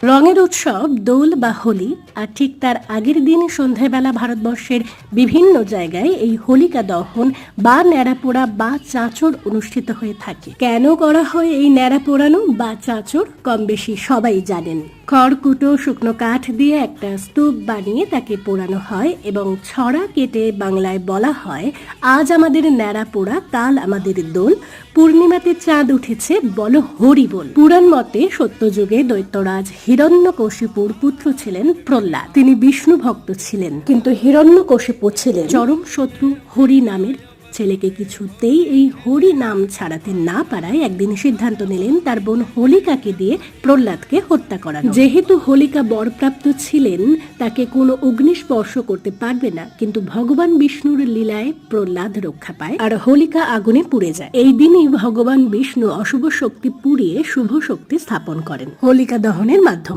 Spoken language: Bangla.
রঙের উৎসব দোল বা হোলি, আর ঠিক তার আগের দিন সন্ধ্যাবেলা ভারতবর্ষের বিভিন্ন জায়গায় এই হোলিকা দহন বা ন্যাড়া পোড়া বা চাঁচড় অনুষ্ঠিত হয়ে থাকে। কেন করা হয় এই ন্যাড়া পোড়ানো বা চাঁচড় কম বেশি সবাই জানেন। খড়কুটো শুকনো কাঠ দিয়ে একটা স্তূপ বানিয়ে তাকে পোড়ানো হয় এবং ছড়া কেটে বাংলায় বলা হয়, আজ আমাদের ন্যাড়া পোড়া, কাল আমাদের দোল, পূর্ণিমাতে চাঁদ উঠেছে বলো হরি বল। পুরাণ মতে সত্যযুগে দৈত্যরাজ হিরণ্যকশিপুর পুত্র ছিলেন প্রহ্লাদ। তিনি বিষ্ণু ভক্ত ছিলেন, কিন্তু হিরণ্যকশিপু ছিলেন চরম শত্রু হরি নামের ছেলেকে। কিছুতেই এই হরি নাম ছাড়াতে না পারায় একদিন সিদ্ধান্ত নিলেন তার বোন হোলিকাকে দিয়ে প্রহ্লাদকে হত্যা করার। যেহেতু হোলিকা বরপ্রাপ্ত ছিলেন, তাকে কোনো অগ্নিস্পর্শ করতে পারবে না, কিন্তু ভগবান বিষ্ণুর লীলায় প্রহ্লাদ রক্ষা পায় আর হোলিকা আগুনে পুড়ে যায়। এই দিনই ভগবান বিষ্ণু অশুভ শক্তি পুড়িয়ে শুভ শক্তি স্থাপন করেন হোলিকা দহনের মাধ্যমে।